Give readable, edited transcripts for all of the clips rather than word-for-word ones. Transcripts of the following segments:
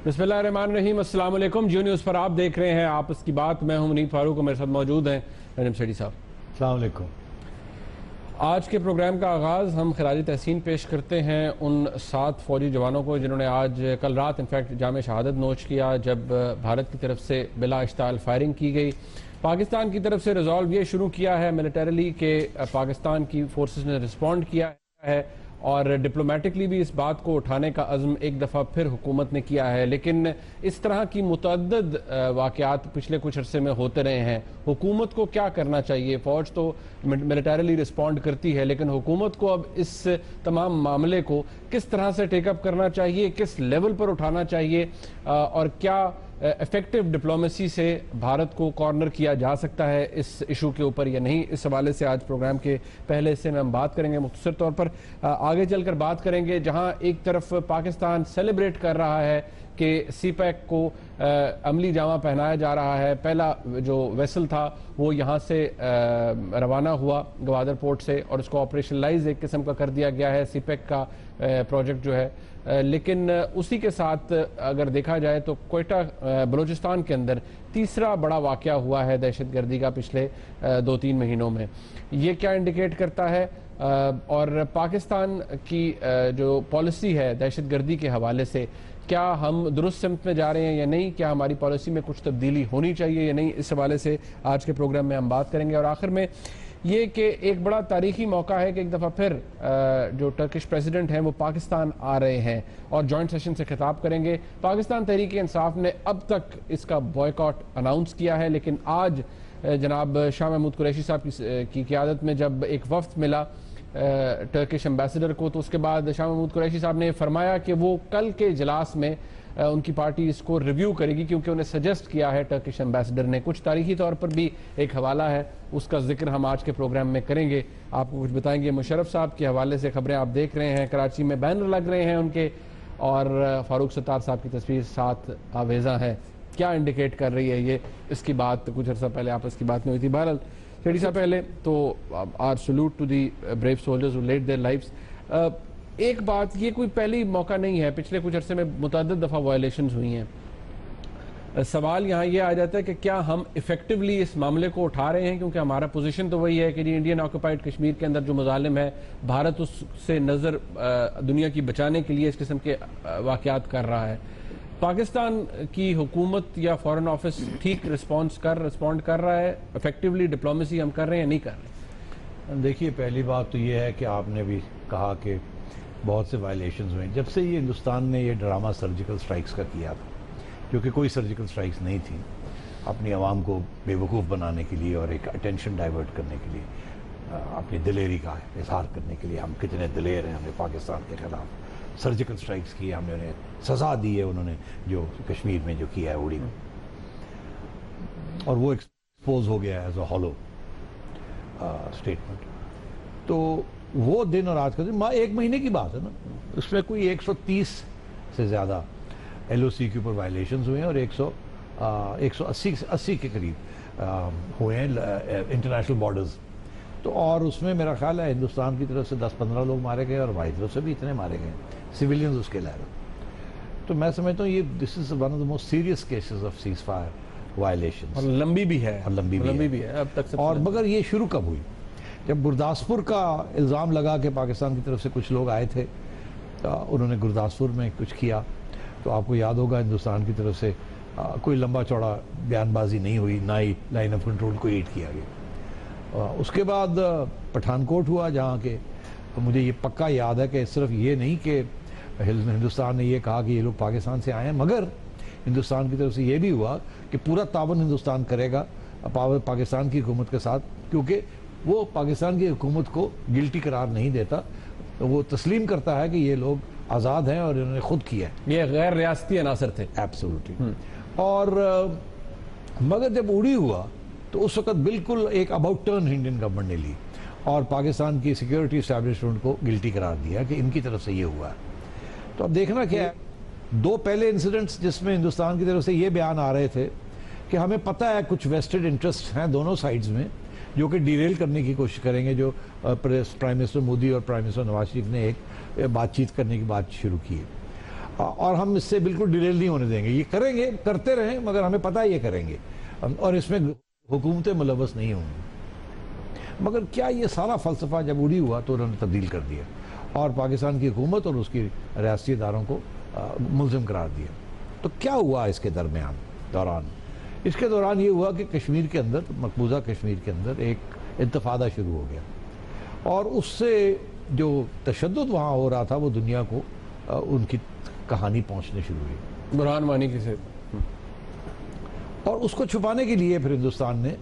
بسم اللہ الرحمن الرحیم۔ السلام علیکم۔ جیو نیوز پر آپ دیکھ رہے ہیں آپس کی بات۔ میں ہوں منیب فاروق اور میرے ساتھ موجود ہیں نجم سیٹھی صاحب۔ السلام علیکم۔ آج کے پروگرام کا آغاز ہم خراج تحسین پیش کرتے ہیں ان 7 فوجی جوانوں کو جنہوں نے کل رات انفیکٹ جام شہادت نوش کیا جب بھارت کی طرف سے بلا اشتعال فائرنگ کی گئی۔ پاکستان کی طرف سے ریزالو یہ شروع کیا ہے ملیٹریلی کہ پاکستان کی فورسز نے رسپونڈ کیا ہے اور ڈپلومیٹکلی بھی اس بات کو اٹھانے کا عزم ایک دفعہ پھر حکومت نے کیا ہے، لیکن اس طرح کی متعدد واقعات پچھلے کچھ عرصے میں ہوتے رہے ہیں۔ حکومت کو کیا کرنا چاہیے؟ فوج تو ملیٹریلی رسپونڈ کرتی ہے، لیکن حکومت کو اب اس تمام معاملے کو کس طرح سے ٹیک اپ کرنا چاہیے، کس لیول پر اٹھانا چاہیے اور کیا ایفیکٹو ڈپلومیسی سے بھارت کو کارنر کیا جا سکتا ہے اس ایشو کے اوپر یا نہیں؟ اس حوالے سے آج پروگرام کے پہلے حصے میں ہم بات کریں گے۔ مختصر طور پر آگے چل کر بات کریں گے، جہاں ایک طرف پاکستان سیلیبریٹ کر رہا ہے کہ سی پیک کو عملی جامہ پہنایا جا رہا ہے۔ پہلا جو ویسل تھا وہ یہاں سے روانہ ہوا گوادر پورٹ سے اور اس کو آپریشنلائز ایک قسم کا کر دیا گیا ہے سی پیک کا پروجیکٹ جو ہے، لیکن اسی کے ساتھ اگر دیکھا جائے تو کوئٹہ بلوچستان کے اندر تیسرا بڑا واقعہ ہوا ہے دہشت گردی کا پچھلے 2-3 مہینوں میں۔ یہ کیا انڈیکیٹ کرتا ہے اور پاکستان کی جو پالیسی ہے دہشت گردی کے حوالے سے، کیا ہم درست سمت میں جا رہے ہیں یا نہیں؟ کیا ہماری پالیسی میں کچھ تبدیلی ہونی چاہیے یا نہیں؟ اس حوالے سے آج کے پروگرام میں ہم بات کریں گے۔ اور آخر میں یہ کہ ایک بڑا تاریخی موقع ہے کہ ایک دفعہ پھر جو ٹرکش پریزیڈنٹ ہیں وہ پاکستان آ رہے ہیں اور جوائنٹ سیشن سے خطاب کریں گے۔ پاکستان تحریک انصاف نے اب تک اس کا بوائیکاٹ اناؤنس کیا ہے، لیکن آج جناب شاہ محمود قریشی صاحب کی قیادت میں جب ایک وفد ملا ٹرکش امبیسڈر کو، تو اس کے بعد شاہ محمود قریشی صاحب نے فرمایا کہ وہ کل کے اجلاس میں ان کی پارٹی اس کو ریویو کرے گی، کیونکہ انہیں سجیسٹ کیا ہے ٹرکش امبیسڈر نے۔ کچھ تاریخی طور پر بھی ایک حوالہ ہے، اس کا ذکر ہم آج کے پروگرام میں کریں گے، آپ کو کچھ بتائیں گے۔ مشرف صاحب کے حوالے سے خبریں آپ دیکھ رہے ہیں، کراچی میں بینر لگ رہے ہیں ان کے، اور فاروق ستار صاحب کی تصویر ساتھ آویزاں ہے۔ کیا انڈیکیٹ کر رہی ہے یہ؟ اس کی بات کچھ عرصہ پہلے آپس کی بات میں ہوئی تھی۔ بہرحال سیٹھی صاحب، پہلے تو are salute to the brave soldiers who laid their lives. ایک بات، یہ کوئی پہلی موقع نہیں ہے، پچھلے کچھ عرصے میں متعدد دفعہ وائلیشنز ہوئی ہیں۔ سوال یہاں یہ آ جاتا ہے کہ کیا ہم ایفیکٹولی اس معاملے کو اٹھا رہے ہیں؟ کیونکہ ہمارا پوزیشن تو وہی ہے کہ انڈین آکوپائڈ کشمیر کے اندر جو مظالم ہے، بھارت اس سے نظر دنیا کی بچانے کے لیے اس قسم کے واقعات کر رہا ہے۔ پاکستان کی حکومت یا فارن آفس ٹھیک رسپونڈ کر رہا ہے؟ ایفیکٹولی ڈپلومیسی ہم کر رہے ہیں یا نہیں کر رہے؟ دیکھیے، پہلی بات تو یہ ہے کہ آپ نے بھی کہا کہ بہت سے وائلیشنز ہوئے جب سے یہ ہندوستان نے یہ ڈرامہ سرجیکل سٹرائکس کا کیا تھا، جو کہ کوئی سرجیکل سٹرائکس نہیں تھی، اپنی عوام کو بے وقوف بنانے کے لیے اور ایک اٹینشن ڈائیورٹ کرنے کے لیے، اپنی دلیری کا اظہار کرنے کے لیے ہم کتنے دلیر ہیں، ہم نے پاکستان کے خلاف سرجیکل سٹرائکس کی، ہم نے انہیں سزا دی ہے، انہوں نے جو کشمیر میں جو کیا ہے اڑی میں، اور وہ ایکسپوز ہو گیا ایز اے ہالو اسٹیٹمنٹ۔ تو وہ دن اور آج کا دن 1 مہینے کی بات ہے نا، اس میں کوئی 130 سے زیادہ ایل او سی کے اوپر وائلیشنز ہوئے ہیں اور 180 کے قریب ہوئے ہیں انٹرنیشنل بارڈرز۔ تو اور اس میں میرا خیال ہے ہندوستان کی طرف سے 10-15 لوگ مارے گئے اور ہماری طرف سے بھی اتنے مارے گئے سویلینز اس کے علاوہ۔ تو میں سمجھتا ہوں یہ this is one of the most serious cases of ceasefire violations, اور لمبی بھی ہے، اور لمبی بھی ہے اب تک۔ اور مگر یہ شروع کب ہوئی؟ جب گرداسپور کا الزام لگا کہ پاکستان کی طرف سے کچھ لوگ آئے تھے، انہوں نے گرداسپور میں کچھ کیا، تو آپ کو یاد ہوگا ہندوستان کی طرف سے کوئی لمبا چوڑا بیان بازی نہیں ہوئی، نہ ہی لائن آف کنٹرول کو ایڈ کیا گیا۔ اس کے بعد پٹھان کوٹ ہوا، جہاں کہ مجھے یہ پکا یاد ہے کہ صرف یہ نہیں کہ ہندوستان نے یہ کہا کہ یہ لوگ پاکستان سے آئے ہیں، مگر ہندوستان کی طرف سے یہ بھی ہوا کہ پورا تعاون ہندوستان کرے گا پاکستان کی حکومت کے ساتھ، کیونکہ وہ پاکستان کی حکومت کو گلٹی قرار نہیں دیتا، وہ تسلیم کرتا ہے کہ یہ لوگ آزاد ہیں اور انہوں نے خود کیا ہے۔ یہ غیر ریاستی عناصر تھے، ایبسولوٹلی۔ اور مگر جب اڑی ہوا تو اس وقت بالکل ایک اباؤٹ ٹرن انڈین گورنمنٹ نے لی اور پاکستان کی سیکیورٹی اسٹیبلشمنٹ کو گلٹی قرار دیا کہ ان کی طرف سے یہ ہوا ہے۔ تو اب دیکھنا کیا ہے، 2 پہلے انسیڈنٹس جس میں ہندوستان کی طرف سے یہ بیان آ رہے تھے کہ ہمیں پتہ ہے کچھ ویسٹڈ انٹرسٹ ہیں دونوں سائڈز میں جو کہ ڈیریل کرنے کی کوشش کریں گے، جو پرائم منسٹر مودی اور پرائم منسٹر نواز شریف نے ایک بات چیت کرنے کی بات شروع کی ہے۔ اور ہم اس سے بالکل ڈیلیل نہیں ہونے دیں گے. یہ کریں گے, کرتے رہیں, مگر ہمیں پتہ ہے یہ کریں گے, اور اس میں حکومتیں ملوث نہیں ہوں گی. مگر کیا یہ سارا فلسفہ جب اڑی ہوا تو انہوں نے تبدیل کر دیا اور پاکستان کی حکومت اور اس کی ریاستی اداروں کو ملزم قرار دیا. تو کیا ہوا اس کے دوران؟ اس کے دوران یہ ہوا کہ کشمیر کے اندر, مقبوضہ کشمیر کے اندر ایک انتفاضہ شروع ہو گیا, اور اس سے جو تشدد وہاں ہو رہا تھا وہ دنیا کو ان کی کہانی پہنچنے شروع ہوئی. برہان وانی کی سے, اور اس کو چھپانے کے لیے پھر ہندوستان نے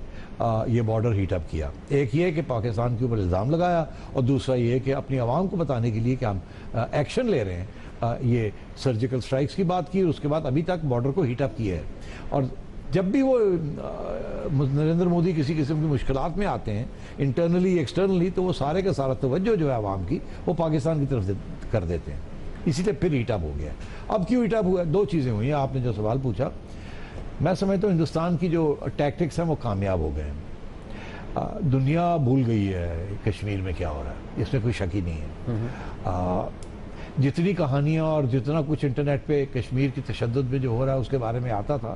یہ بارڈر ہیٹ اپ کیا. ایک یہ کہ پاکستان کے اوپر الزام لگایا, اور دوسرا یہ کہ اپنی عوام کو بتانے کے لیے کہ ہم ایکشن لے رہے ہیں. یہ سرجیکل سٹرائکس کی بات کی, اور اس کے بعد ابھی تک بارڈر کو ہیٹ اپ کیا ہے. اور جب بھی وہ نریندر مودی کسی قسم کی مشکلات میں آتے ہیں انٹرنلی ایکسٹرنلی, تو وہ سارے کا سارا توجہ جو ہے عوام کی وہ پاکستان کی طرف کر دیتے ہیں. اسی لیے پھر ہیٹ اپ ہو گیا. اب کیوں ہیٹ اپ ہوا؟ دو چیزیں ہوئی ہیں. آپ نے جو سوال پوچھا, میں سمجھتا ہوں ہندوستان کی جو ٹیکٹکس ہیں وہ کامیاب ہو گئے ہیں. دنیا بھول گئی ہے کشمیر میں کیا ہو رہا ہے, اس میں کوئی شک ہی نہیں ہے. جتنی کہانیاں اور جتنا کچھ انٹرنیٹ پہ کشمیر کی تشدد میں جو ہو رہا ہے اس کے بارے میں آتا تھا,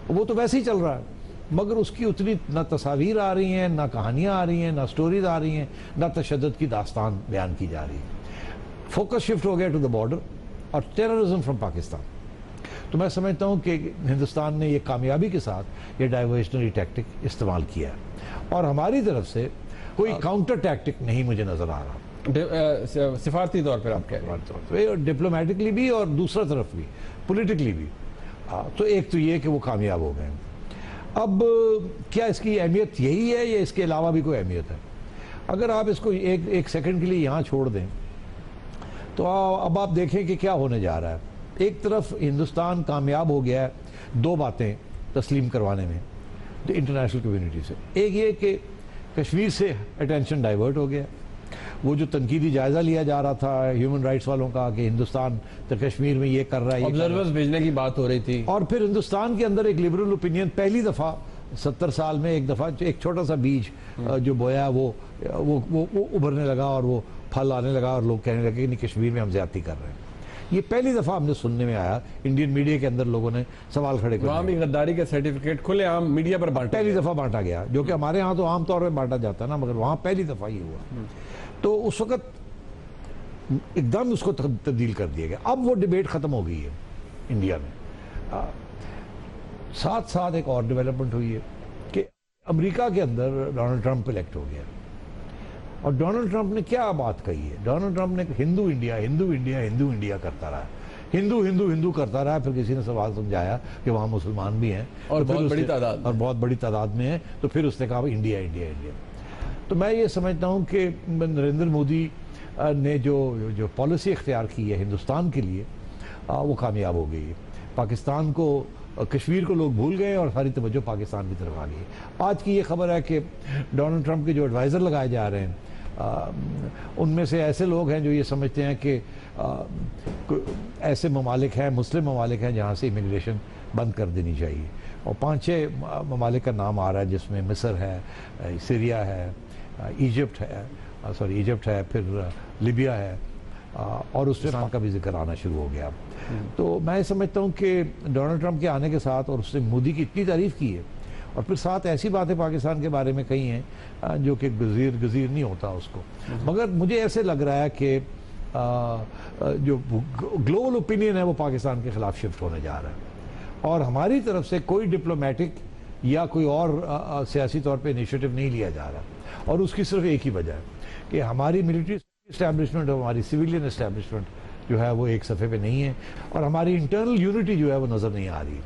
وہ تو ویسے ہی چل رہا ہے, مگر اس کی اتنی نہ تصاویر آ رہی ہیں, نہ کہانیاں آ رہی ہیں, نہ سٹوریز آ رہی ہیں, نہ تشدد کی داستان بیان کی جا رہی ہے. فوکس شفٹ ہو گیا ٹو دا بارڈر اور ٹیررزم فرام پاکستان. تو میں سمجھتا ہوں کہ ہندوستان نے یہ کامیابی کے ساتھ یہ ڈائیورشنری ٹیکٹک استعمال کیا ہے, اور ہماری طرف سے کوئی کاؤنٹر ٹیکٹک نہیں مجھے نظر آ رہا. سفارتی طور پر آپ کہہ رہے ہیں, ڈپلومیٹکلی بھی اور دوسرا طرف بھی پولیٹکلی بھی. تو ایک تو یہ کہ وہ کامیاب ہو گئے. اب کیا اس کی اہمیت یہی ہے یا اس کے علاوہ بھی کوئی اہمیت ہے؟ اگر آپ اس کو ایک سیکنڈ کے لیے یہاں چھوڑ دیں تو اب آپ دیکھیں کہ کیا ہونے جا رہا ہے. ایک طرف ہندوستان کامیاب ہو گیا ہے دو باتیں تسلیم کروانے میں انٹرنیشنل کمیونٹی سے. ایک یہ کہ کشمیر سے اٹینشن ڈائیورٹ ہو گیا. وہ جو تنقیدی جائزہ لیا جا رہا تھا ہیومن رائٹس والوں کا کہ ہندوستان تو کشمیر میں یہ کر رہا ہے, آبزرورز بھیجنے کی بات ہو رہی تھی, اور پھر ہندوستان کے اندر ایک لبرل اوپینین پہلی دفعہ 70 سال میں ایک دفعہ ایک چھوٹا سا بیج جو بویا وہ ابھرنے لگا اور وہ پھل آنے لگا, اور لوگ کہنے لگے کہ نہیں کشمیر میں ہم زیادتی کر رہے ہیں. یہ پہلی دفعہ ہم نے سننے میں آیا. انڈین میڈیا کے اندر لوگوں نے سوال کھڑے کر وہاں بھی غداری کا سرٹیفکیٹ کھلے عام میڈیا پر پہلی دفعہ بانٹا گیا, جو کہ ہمارے ہاں تو عام طور پہ بانٹا جاتا ہے نا, مگر وہاں پہلی دفعہ یہ ہوا. تو اس وقت ایک دم اس کو تبدیل کر دیا گیا. اب وہ ڈیبیٹ ختم ہو گئی ہے انڈیا میں. ساتھ ساتھ ایک اور ڈیولپمنٹ ہوئی ہے کہ امریکہ کے اندر ڈونلڈ ٹرمپ الیکٹ ہو گیا, اور ڈونلڈ ٹرمپ نے کیا بات کہی ہے؟ ڈونلڈ ٹرمپ نے ہندو انڈیا ہندو انڈیا ہندو انڈیا کرتا رہا, ہندو ہندو ہندو کرتا رہا. پھر کسی نے سوال سمجھایا کہ وہاں مسلمان بھی ہیں اور بہت بڑی تعداد میں ہیں, تو پھر اس نے کہا انڈیا انڈیا انڈیا. تو میں یہ سمجھتا ہوں کہ نریندر مودی نے جو پالیسی اختیار کی ہے ہندوستان کے لیے وہ کامیاب ہو گئی ہے. پاکستان کو, کشمیر کو لوگ بھول گئے اور ساری توجہ پاکستان کی طرف آ گئی. آج کی یہ خبر ہے کہ ڈونلڈ ٹرمپ کے جو ایڈوائزر لگائے جا رہے ہیں ان میں سے ایسے لوگ ہیں جو یہ سمجھتے ہیں کہ ایسے ممالک ہیں, مسلم ممالک ہیں جہاں سے امیگریشن بند کر دینی چاہیے. اور 5-6 ممالک کا نام آ رہا ہے جس میں مصر ہے, سیریا ہے, ایجپٹ ہے, پھر لیبیا ہے, اور اس میں کا بھی ذکر آنا شروع ہو گیا. تو میں سمجھتا ہوں کہ ڈونلڈ ٹرمپ کے آنے کے ساتھ, اور اس نے مودی کی اتنی تعریف کی ہے, اور پھر ساتھ ایسی باتیں پاکستان کے بارے میں کہی ہیں جو کہ گزیر نہیں ہوتا اس کو. مگر مجھے ایسے لگ رہا ہے کہ جو گلوبل اوپینین ہے وہ پاکستان کے خلاف شفٹ ہونے جا رہا ہے, اور ہماری طرف سے کوئی ڈپلومیٹک یا کوئی اور سیاسی طور پہ انیشیٹو نہیں لیا جا رہا. اور اس کی صرف ایک ہی وجہ ہے کہ ہماری ملٹری اسٹیبلشمنٹ اور ہماری سویلین اسٹیبلشمنٹ جو ہے وہ ایک صفحے پہ نہیں ہے, اور ہماری انٹرنل یونٹی جو ہے وہ نظر نہیں آ رہی.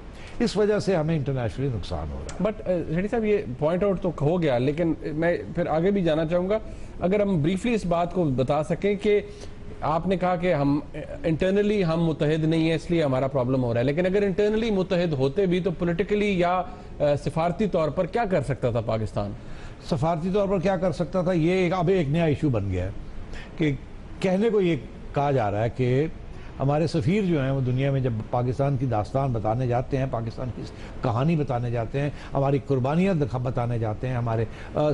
اس وجہ سے ہمیں انٹرنیشنلی نقصان ہو رہا ہے. بٹ ریڈی صاحب یہ پوائنٹ آؤٹ تو ہو گیا, لیکن میں پھر آگے بھی جانا چاہوں گا. اگر ہم بریفلی اس بات کو بتا سکیں کہ آپ نے کہا کہ ہم انٹرنلی ہم متحد نہیں ہیں اس لیے ہمارا پرابلم ہو رہا ہے, لیکن اگر انٹرنلی متحد ہوتے بھی تو پولیٹیکلی یا سفارتی طور پر کیا کر سکتا تھا پاکستان؟ سفارتی طور پر کیا کر سکتا تھا, یہ اب ایک نیا ایشو بن گیا ہے کہ کہنے کو یہ کہا جا رہا ہے کہ ہمارے سفیر جو ہیں وہ دنیا میں جب پاکستان کی داستان بتانے جاتے ہیں, پاکستان کی کہانی بتانے جاتے ہیں, ہماری قربانیاں بتانے جاتے ہیں, ہمارے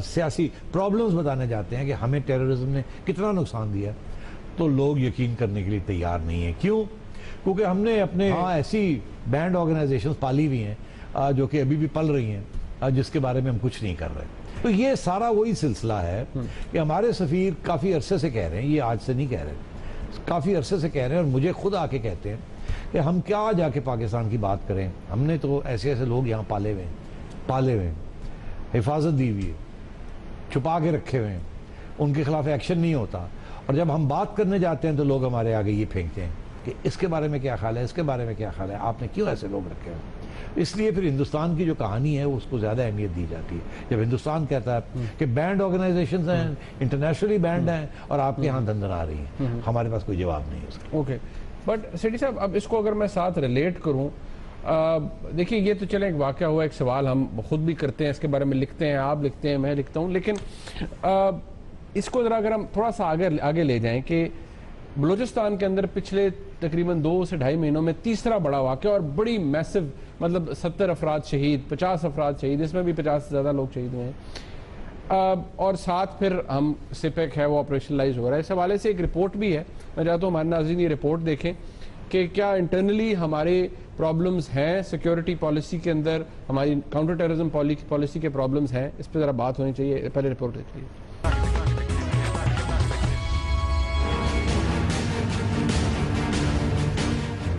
سیاسی پرابلمز بتانے جاتے ہیں کہ ہمیں ٹیررزم نے کتنا نقصان دیا, تو لوگ یقین کرنے کے لیے تیار نہیں ہیں. کیوں؟ کیونکہ ہم نے اپنے ایسی بینڈ آرگنائزیشنز پالی ہوئی ہیں جو کہ ابھی بھی پل رہی ہیں، جس کے بارے میں ہم کچھ نہیں کر رہے. تو یہ سارا وہی سلسلہ ہے کہ ہمارے سفیر کافی عرصے سے کہہ رہے ہیں، یہ آج سے نہیں کہہ رہے، کافی عرصے سے کہہ رہے ہیں، اور مجھے خود آ کے کہتے ہیں کہ ہم کیا جا کے پاکستان کی بات کریں، ہم نے تو ایسے ایسے لوگ یہاں پالے ہوئے ہیں، حفاظت دی ہوئی ہے، چھپا کے رکھے ہوئے ہیں، ان کے خلاف ایکشن نہیں ہوتا، اور جب ہم بات کرنے جاتے ہیں تو لوگ ہمارے آگے یہ پھینکتے ہیں کہ اس کے بارے میں کیا خیال ہے، اس کے بارے میں کیا خیال ہے، آپ نے کیوں ایسے لوگ رکھے ہیں. اس لیے پھر ہندوستان کی جو کہانی ہے اس کو زیادہ اہمیت دی جاتی ہے. جب ہندوستان کہتا ہے کہ بینڈ آرگنائزیشنز ہیں، انٹرنیشنلی بینڈ ہیں، اور آپ کے یہاں دندن آ رہی ہیں، ہمارے پاس کوئی جواب نہیں ہے اس کا. اوکے، بٹ سیٹھی صاحب اب اس کو اگر میں ساتھ ریلیٹ کروں، دیکھیے یہ تو چلیں ایک واقعہ ہوا، ایک سوال ہم خود بھی کرتے ہیں، اس کے بارے میں لکھتے ہیں، آپ لکھتے ہیں، میں لکھتا ہوں، لیکن اس کو ذرا اگر ہم تھوڑا سا آگے لے جائیں کہ بلوچستان کے اندر پچھلے تقریباً 2 سے 2.5 مہینوں میں تیسرا بڑا واقعہ، اور بڑی میسو، مطلب 70 افراد شہید، 50 افراد شہید، اس میں بھی 50 سے زیادہ لوگ شہید ہوئے ہیں، اور ساتھ پھر ہم سپیک ہے وہ آپریشنلائز ہو رہا ہے. اس حوالے سے ایک رپورٹ بھی ہے، میں چاہتا ہوں ہمارے ناظرین یہ رپورٹ دیکھیں کہ کیا انٹرنلی ہمارے پرابلمز ہیں سیکیورٹی پالیسی کے اندر، ہماری کاؤنٹر ٹیررزم پالیسی کے پرابلمز ہیں، اس پہ ذرا بات ہونی چاہیے. پہلے رپورٹ دیکھ لیجیے.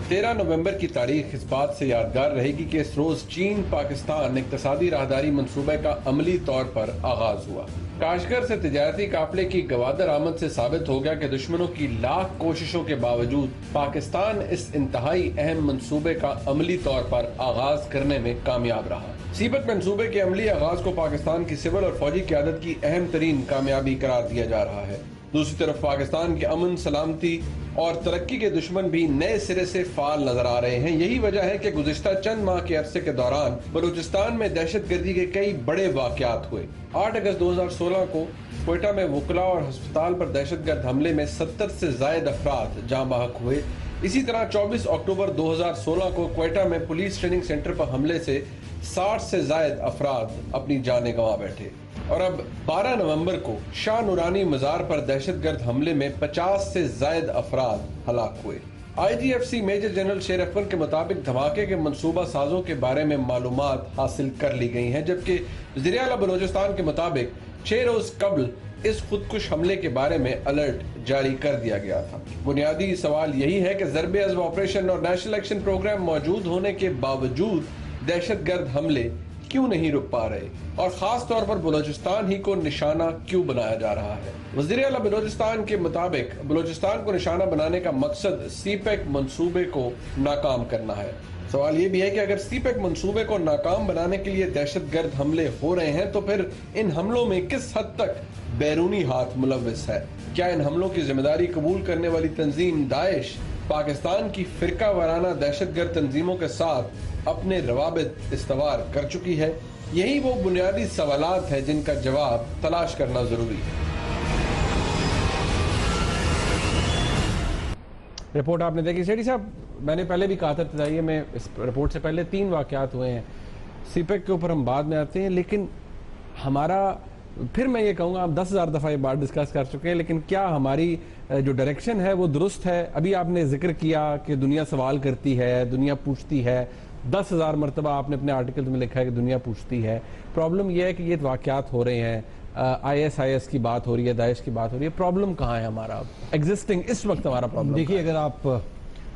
13 نومبر کی تاریخ اس بات سے یادگار رہے گی کہ اس روز چین پاکستان اقتصادی راہداری منصوبے کا عملی طور پر آغاز ہوا. کاشغر سے تجارتی قافلے کی گوادر آمد سے ثابت ہو گیا کہ دشمنوں کی لاکھ کوششوں کے باوجود پاکستان اس انتہائی اہم منصوبے کا عملی طور پر آغاز کرنے میں کامیاب رہا. سیپک منصوبے کے عملی آغاز کو پاکستان کی سول اور فوجی قیادت کی اہم ترین کامیابی قرار دیا جا رہا ہے. دوسری طرف پاکستان کے امن، سلامتی اور ترقی کے دشمن بھی نئے سرے سے فعال نظر آ رہے ہیں. یہی وجہ ہے کہ گزشتہ چند ماہ کے عرصے کے دوران بلوچستان میں دہشت گردی کے کئی بڑے واقعات ہوئے. 8 اگست 2016 کو کوئٹہ میں وکلاء اور ہسپتال پر دہشت گرد حملے میں 70 سے زائد افراد جاں بحق ہوئے. اسی طرح 24 اکتوبر 2016 کو کوئٹہ میں پولیس ٹریننگ سینٹر پر حملے سے 60 سے زائد افراد اپنی جانیں گنوا بیٹھے. اور اب 12 نومبر کو شاہ نورانی مزار پر دہشت گرد حملے میں 50 سے زائد افراد ہلاک ہوئے. آئی جی ایف سی میجر جنرل شیر افغان کے مطابق دھماکے کے منصوبہ سازوں کے بارے میں معلومات حاصل کر لی گئی ہیں، جبکہ وزیر اعلیٰ بلوچستان کے مطابق 6 روز قبل اس خودکش حملے کے بارے میں الرٹ جاری کر دیا گیا تھا. بنیادی سوال یہی ہے کہ ضرب عضب آپریشن اور نیشنل ایکشن پروگرام موجود ہونے کے باوجود دہشت گرد حملے کیوں نہیں رک پا رہے، اور خاص طور پر بلوچستان ہی کو نشانہ کیوں بنایا جا رہا ہے. وزیر اعلیٰ بلوچستان کے مطابق بلوچستان کو نشانہ بنانے کا مقصد سی پیک منصوبے کو ناکام کرنا ہے. سوال یہ بھی ہے کہ اگر سی پیک منصوبے کو ناکام بنانے کے لیے دہشت گرد حملے ہو رہے ہیں تو پھر ان حملوں میں کس حد تک بیرونی ہاتھ ملوث ہے؟ کیا ان حملوں کی ذمہ داری قبول کرنے والی تنظیم داعش پاکستان کی فرقہ وارانہ دہشت گرد تنظیموں کے ساتھ اپنے روابط استوار کر چکی ہے؟ یہی وہ بنیادی سوالات ہیں جن کا جواب تلاش کرنا ضروری ہے. رپورٹ آپ نے دیکھی سیٹھی صاحب، میں نے پہلے بھی کہا تھا ابتدائیے میں، اس رپورٹ سے پہلے 3 واقعات ہوئے ہیں. سی پیک کے اوپر ہم بعد میں آتے ہیں، لیکن ہمارا پھر میں یہ کہوں گا ہم 10,000 دفعہ یہ بات ڈسکس کر چکے ہیں، لیکن کیا ہماری جو ڈائریکشن ہے وہ درست ہے؟ ابھی آپ نے ذکر کیا کہ دنیا سوال کرتی ہے، دنیا پوچھتی ہے، 10,000 مرتبہ آپ نے اپنے آرٹیکل میں لکھا ہے کہ دنیا پوچھتی ہے. پرابلم یہ ہے کہ یہ واقعات ہو رہے ہیں، IS کی بات ہو رہی ہے، داعش کی بات ہو رہی ہے. پرابلم کہاں ہے ہمارا ایگزسٹنگ اس وقت؟ ہمارا پرابلم دیکھیے، اگر آپ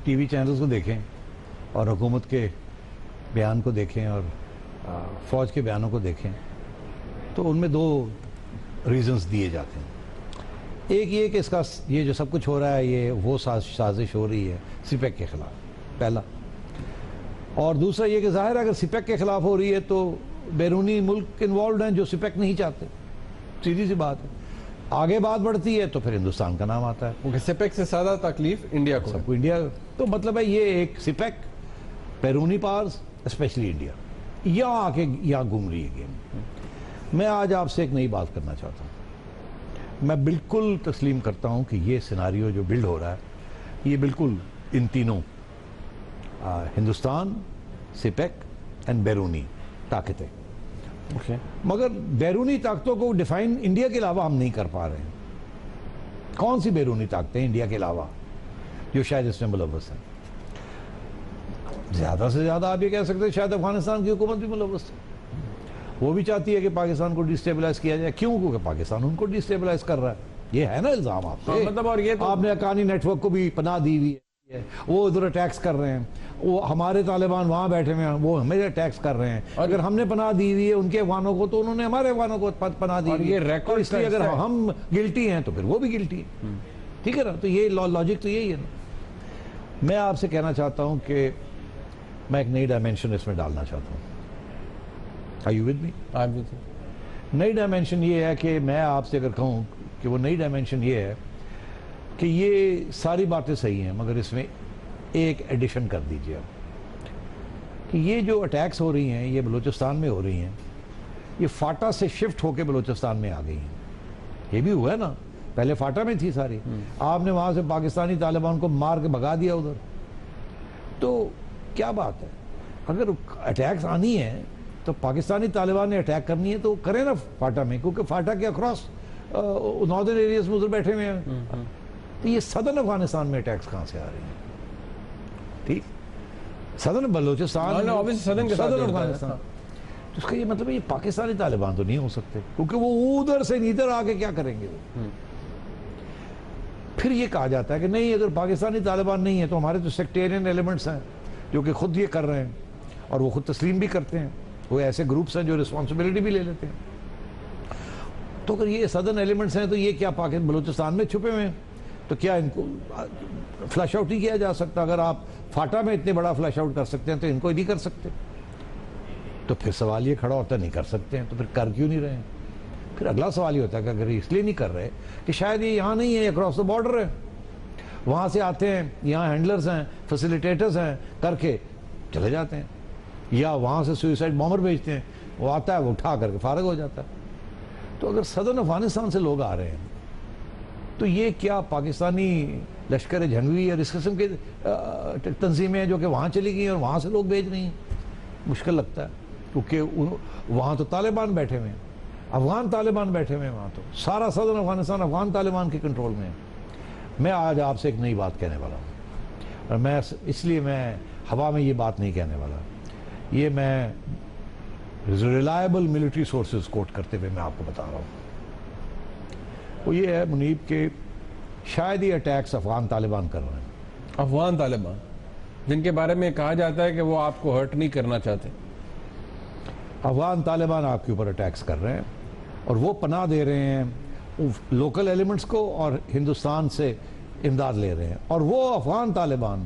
ٹی وی چینلز کو دیکھیں اور حکومت کے بیان کو دیکھیں اور فوج کے بیانوں کو دیکھیں تو ان میں 2 ریزنز دیے جاتے ہیں. ایک یہ کہ اس کا یہ جو سب کچھ ہو رہا ہے یہ وہ سازش ہو رہی ہے سی پیک کے خلاف، پہلا. اور دوسرا یہ کہ ظاہر ہے اگر سی پیک کے خلاف ہو رہی ہے تو بیرونی ملک انوالوڈ ہیں جو سی پیک نہیں چاہتے، سیدھی سی بات ہے. آگے بات بڑھتی ہے تو پھر ہندوستان کا نام آتا ہے، کیونکہ سی پیک سے زیادہ تکلیف انڈیا کو، سب کو انڈیا. تو مطلب ہے یہ ایک سی پیک، بیرونی پارز اسپیشلی انڈیا یہاں آ کے یہاں گھوم رہی ہے گیم. میں آج آپ سے ایک نئی بات کرنا چاہتا ہوں. میں بالکل تسلیم کرتا ہوں کہ یہ سیناریو جو بلڈ ہو رہا ہے یہ بالکل ان تینوں ہندوستان، سی پیک اینڈ بیرونی طاقتیں. مگر بیرونی طاقتوں کو ڈیفائن انڈیا کے علاوہ ہم نہیں کر پا رہے ہیں. کون سی بیرونی طاقتیں انڈیا کے علاوہ جو شاید اس میں ملوث ہیں؟ زیادہ سے زیادہ آپ یہ کہہ سکتے ہیں شاید افغانستان کی حکومت بھی ملوث ہے. وہ بھی چاہتی ہے کہ پاکستان کو ڈیسٹیبلائز کیا جائے. کیوں؟ کیونکہ پاکستان ان کو ڈیسٹیبلائز کر رہا ہے. یہ ہے نا الزام آپ پہ. مطلب اور یہ آپ نے حقانی نیٹ ورک کو بھی پناہ دی ہوئی ہے, وہ ادھر اٹیکس کر رہے ہیں, وہ ہمارے طالبان وہاں بیٹھے ہوئے ہیں, وہ ہمیں اٹیکس کر رہے ہیں. اگر ہم نے پناہ دی ہوئی ہے ان کے افغانوں کو تو انہوں نے ہمارے افغانوں کو پناہ دی ہوئی ہے. تو اس لیے اگر ہم گلٹی ہیں تو پھر وہ بھی گلٹی ہے. ٹھیک ہے نا. تو یہ لاجک تو یہی ہے نا. میں آپ سے کہنا چاہتا ہوں کہ میں ایک نئی ڈائمینشن اس میں ڈالنا چاہتا ہوں. Are you with me? نئی ڈائمینشن یہ ہے کہ میں آپ سے اگر کہوں کہ وہ نئی ڈائمینشن یہ ہے کہ یہ ساری باتیں صحیح ہیں مگر اس میں ایک ایڈیشن کر دیجئے آپ کہ یہ جو اٹیکس ہو رہی ہیں یہ بلوچستان میں ہو رہی ہیں, یہ فاٹا سے شفٹ ہو کے بلوچستان میں آ گئی ہیں. یہ بھی ہوا ہے نا, پہلے فاٹا میں تھی ساری, آپ نے وہاں سے پاکستانی طالبان کو مار کے بھگا دیا ادھر. تو کیا بات ہے, اگر اٹیکس آنی ہے تو پاکستانی طالبان نے اٹیک کرنی ہے تو کریں نا فاٹا میں, کیونکہ فاٹا کے اکراس ناردرن ایریاز میں ادھر بیٹھے ہوئے ہیں. تو یہ صدرن افغانستان میں اٹیکس کہاں سے آ رہی ہیں؟ ٹھیک, صدرن بلوچستان, صدرن افغانستان. تو اس کا یہ مطلب ہے یہ پاکستانی طالبان تو نہیں ہو سکتے, کیونکہ وہ ادھر سے ادھر آ کے کیا کریں گے. پھر یہ کہا جاتا ہے کہ نہیں, اگر پاکستانی طالبان نہیں ہے تو ہمارے تو سیکٹیرین ایلیمنٹس ہیں جو کہ خود یہ کر رہے ہیں اور وہ خود تسلیم بھی کرتے ہیں. وہ ایسے گروپس ہیں جو رسپانسبلٹی بھی لے لیتے ہیں. تو اگر یہ صدرن ایلیمنٹس ہیں تو یہ کیا بلوچستان میں چھپے ہوئے ہیں, تو کیا ان کو فلش آؤٹ ہی کیا جا سکتا؟ اگر آپ فاٹا میں اتنے بڑا فلش آؤٹ کر سکتے ہیں تو ان کو نہیں کر سکتے. تو پھر سوال یہ کھڑا ہوتا ہے نہیں کر سکتے ہیں تو پھر کر کیوں نہیں رہے ہیں؟ پھر اگلا سوال یہ ہوتا ہے کہ اگر اس لیے نہیں کر رہے کہ شاید یہ یہاں نہیں ہے, اکراس دا بارڈر ہے, وہاں سے آتے ہیں, یہاں ہینڈلرز ہیں, فیسیلیٹیٹرز ہیں, کر کے چلے جاتے ہیں, یا وہاں سے سوئسائڈ بامبر بھیجتے ہیں, وہ آتا ہے وہ اٹھا کر کے فارغ ہو جاتا ہے. تو اگر صدرن افغانستان سے لوگ آ رہے ہیں تو یہ کیا پاکستانی لشکر جھنگوی اور اس قسم کے تنظیمیں ہیں جو کہ وہاں چلی گئی اور وہاں سے لوگ بھیج رہی ہیں؟ مشکل لگتا ہے, کیونکہ وہاں تو طالبان بیٹھے ہوئے ہیں, افغان طالبان بیٹھے ہوئے ہیں وہاں. تو سارا صدرن افغانستان افغان طالبان کے کنٹرول میں ہے. میں آج آپ سے ایک نئی بات کہنے والا ہوں, اور میں اس لیے میں ہوا میں یہ بات نہیں کہنے والا. یہ میں ریلائبل ملٹری سورسز کوٹ کرتے ہوئے میں آپ کو بتا رہا ہوں. وہ یہ ہے منیب کہ شاید یہ اٹیکس افغان طالبان کر رہے ہیں. افغان طالبان جن کے بارے میں کہا جاتا ہے کہ وہ آپ کو ہرٹ نہیں کرنا چاہتے. افغان طالبان آپ کے اوپر اٹیکس کر رہے ہیں اور وہ پناہ دے رہے ہیں لوکل ایلیمنٹس کو اور ہندوستان سے امداد لے رہے ہیں, اور وہ افغان طالبان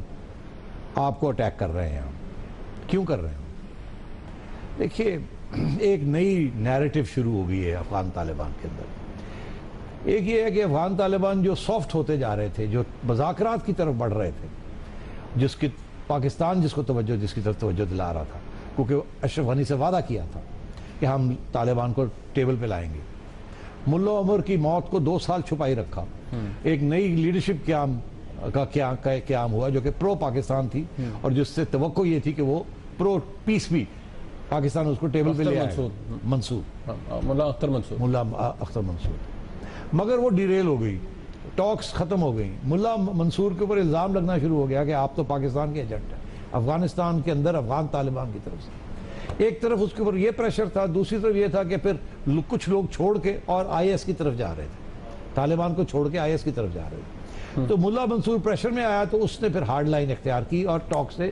آپ کو اٹیک کر رہے ہیں. کیوں کر رہے ہیں؟ دیکھیے, ایک نئی نیریٹو شروع ہو گئی ہے افغان طالبان کے اندر. ایک یہ ہے کہ افغان طالبان جو سافٹ ہوتے جا رہے تھے, جو مذاکرات کی طرف بڑھ رہے تھے, جس کی پاکستان جس کی طرف توجہ دلا رہا تھا, کیونکہ اشرف غنی سے وعدہ کیا تھا کہ ہم طالبان کو ٹیبل پہ لائیں گے. ملا عمر کی موت کو 2 سال چھپائی رکھا. ایک نئی لیڈرشپ قیام ہوا جو کہ پرو پاکستان تھی, اور جس سے توقع یہ تھی کہ وہ پرو پیس بھی پاکستان اس کو ٹیبل پہ لے آئے. ملا اختر منصور. مگر وہ ڈیریل ہو گئی, ٹاکس ختم ہو گئی. ملا منصور کے اوپر الزام لگنا شروع ہو گیا کہ آپ تو پاکستان کے ایجنٹ ہیں افغانستان کے اندر افغان طالبان کی طرف سے. ایک طرف اس کے اوپر یہ پریشر تھا, دوسری طرف یہ تھا کہ پھر کچھ لوگ چھوڑ کے اور آئی ایس کی طرف جا رہے تھے, طالبان کو چھوڑ کے آئی ایس کی طرف جا رہے تھے. تو ملا منصور پریشر میں آیا تو اس نے پھر ہارڈ لائن اختیار کی اور ٹاک سے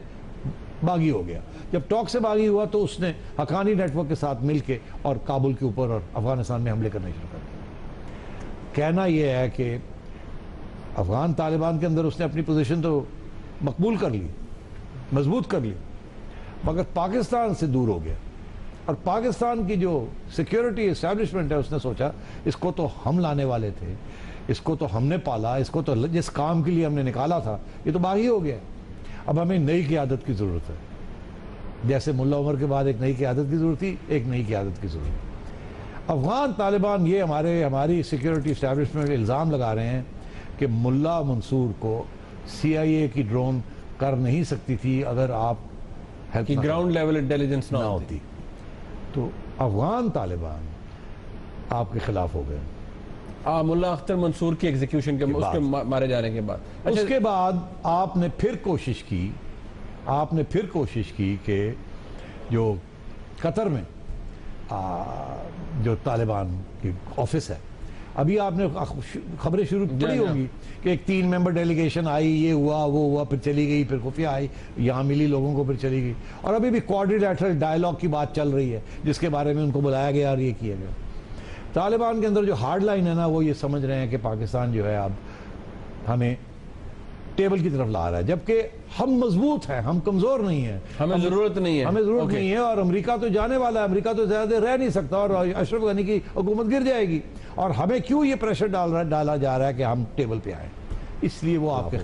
باغی ہو گیا. جب ٹاک سے باغی ہوا تو اس نے حقانی نیٹ ورک کے ساتھ مل کے اور کابل کے اوپر اور افغانستان میں حملے کرنے شروع کر دیے. کہنا یہ ہے کہ افغان طالبان کے اندر اس نے اپنی پوزیشن تو مقبول کر لی, مضبوط کر لی, مگر پاکستان سے دور ہو گیا. اور پاکستان کی جو سیکیورٹی اسٹیبلشمنٹ ہے اس نے سوچا اس کو تو ہم لانے والے تھے, اس کو تو ہم نے پالا, اس کو تو جس کام کے لیے ہم نے نکالا تھا یہ تو باغی ہو گیا. اب ہمیں نئی قیادت کی ضرورت ہے. جیسے ملا عمر کے بعد ایک نئی قیادت کی ضرورت تھی, ایک نئی قیادت کی ضرورت ہے. افغان طالبان یہ ہماری سیکیورٹی اسٹیبلشمنٹ الزام لگا رہے ہیں کہ ملا منصور کو سی آئی اے کی ڈرون کر نہیں سکتی تھی اگر آپ گراؤنڈ لیول انٹیلیجنس نہ ہوتی. تو افغان طالبان آپ کے خلاف ہو گئے. ملا اختر منصور کی ایگزیکیوشن کے اس کے مارے جانے کے بعد اس کے بعد آپ نے پھر کوشش کی آپ نے پھر کوشش کی کہ جو قطر میں جو طالبان کی آفس ہے، ابھی آپ نے خبریں شروع پڑھی ہوگی کہ ایک 3 ممبر ڈیلیگیشن آئی، یہ ہوا وہ ہوا، پھر چلی گئی، پھر خفیہ آئی، یہاں ملی لوگوں کو، پھر چلی گئی، اور ابھی بھی کوارڈریلیٹرل ڈائیلاگ کی بات چل رہی ہے جس کے بارے میں ان کو بلایا گیا اور یہ کیا گیا۔ طالبان کے اندر جو ہارڈ لائن ہے نا، وہ یہ سمجھ رہے ہیں کہ پاکستان جو ہے اب ہمیں ٹیبل کی طرف لا رہا ہے، جبکہ ہم مضبوط ہیں، ہم کمزور نہیں ہیں، ہمیں ضرورت نہیں ہے، ہمیں ضرورت نہیں ہے، اور امریکہ تو جانے والا ہے، امریکہ تو زیادہ رہ نہیں سکتا اور اشرف غنی کی حکومت گر جائے گی، اور ہمیں کیوں یہ پریشر ڈالا جا رہا ہے کہ ہم ٹیبل پہ آئیں؟ اس لیے وہ آپ کے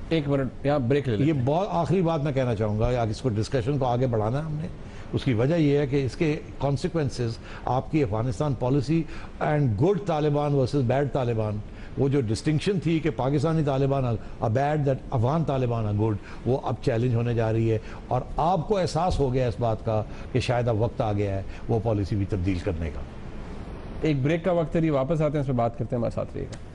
ایک منٹ یہاں بریک لے لیں۔ یہ بہت آخری بات میں کہنا چاہوں گا، اس کو ڈسکشن کو آگے بڑھانا ہے ہم نے، اس کی وجہ یہ ہے کہ اس کے کانسیکوینسز آپ کی Afghanistan policy and good Taliban versus bad Taliban, وہ جو ڈسٹنکشن تھی کہ Pakistani Taliban are bad that Afghan Taliban are good، وہ اب چیلنج ہونے جا رہی ہے، اور آپ کو احساس ہو گیا اس بات کا کہ شاید اب وقت آ گیا ہے وہ پالیسی بھی تبدیل کرنے کا۔ ایک بریک کا وقت ہے، واپس آتے ہیں، اس پہ بات کرتے ہیں، ہمارے ساتھ رہیے گا۔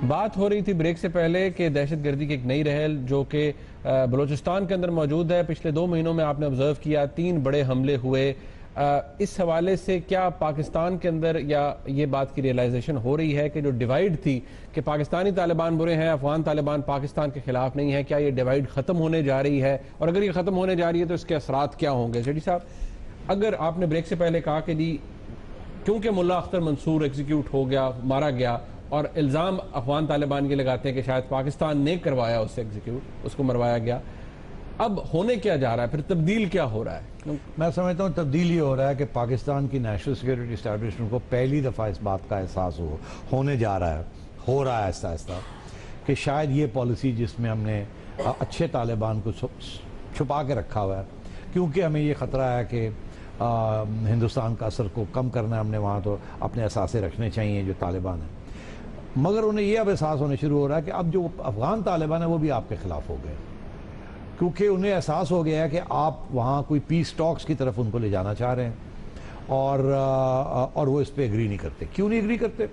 بات ہو رہی تھی بریک سے پہلے کہ دہشت گردی کی ایک نئی رحل جو کہ بلوچستان کے اندر موجود ہے، پچھلے 2 مہینوں میں آپ نے آبزرو کیا 3 بڑے حملے ہوئے، اس حوالے سے کیا پاکستان کے اندر یا یہ بات کی ریئلائزیشن ہو رہی ہے کہ جو ڈیوائیڈ تھی کہ پاکستانی طالبان برے ہیں، افغان طالبان پاکستان کے خلاف نہیں ہے، کیا یہ ڈیوائیڈ ختم ہونے جا رہی ہے؟ اور اگر یہ ختم ہونے جا رہی ہے تو اس کے اثرات کیا ہوں گے؟ سیٹھی صاحب، اگر آپ نے بریک سے پہلے کہا کہ جی کیونکہ ملا اختر منصور ایگزیکیوٹ ہو گیا، مارا گیا، اور الزام افغان طالبان یہ لگاتے ہیں کہ شاید پاکستان نے کروایا اسے ایگزیکیوٹ، اس کو مروایا گیا، اب ہونے کیا جا رہا ہے؟ پھر تبدیل کیا ہو رہا ہے؟ میں سمجھتا ہوں تبدیل یہ ہو رہا ہے کہ پاکستان کی نیشنل سیکیورٹی اسٹیبلشمنٹ کو پہلی دفعہ اس بات کا احساس ہونے جا رہا ہے، ہو رہا ہے آہستہ آہستہ، کہ شاید یہ پالیسی جس میں ہم نے اچھے طالبان کو چھپا کے رکھا ہوا ہے، کیونکہ ہمیں یہ خطرہ ہے کہ ہندوستان کا اثر کو کم کرنا ہے، ہم نے وہاں تو اپنے اثاثے رکھنے چاہیے جو طالبان ہیں، مگر انہیں یہ اب احساس ہونے شروع ہو رہا ہے کہ اب جو افغان طالبان ہیں وہ بھی آپ کے خلاف ہو گئے، کیونکہ انہیں احساس ہو گیا ہے کہ آپ وہاں کوئی پیس ٹاکس کی طرف ان کو لے جانا چاہ رہے ہیں، اور وہ اس پہ اگری نہیں کرتے۔ کیوں نہیں اگری کرتے؟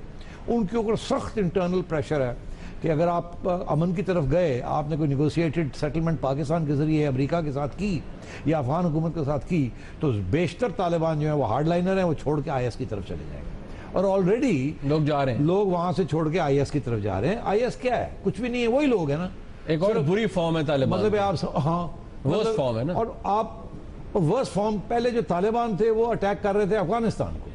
ان کے اوپر سخت انٹرنل پریشر ہے کہ اگر آپ امن کی طرف گئے، آپ نے کوئی نیگوشیٹڈ سیٹلمنٹ پاکستان کے ذریعے امریکہ کے ساتھ کی یا افغان حکومت کے ساتھ کی، تو بیشتر طالبان جو ہیں وہ ہارڈ لائنر ہیں، وہ چھوڑ کے آئی ایس کی طرف چلے جائیں گے، اور آلریڈی لوگ جا رہے ہیں، لوگ وہاں سے چھوڑ کے آئی ایس کی طرف جا رہے ہیں۔ آئی ایس کیا ہے؟ کچھ بھی نہیں ہے، وہی لوگ ہیں نا، ایک اور بری فارم ہے طالبان، مطلب آپ ہاں ورس فارم ہے نا، اور آپ ورس فارم، پہلے جو طالبان تھے وہ اٹیک کر رہے تھے افغانستان کو،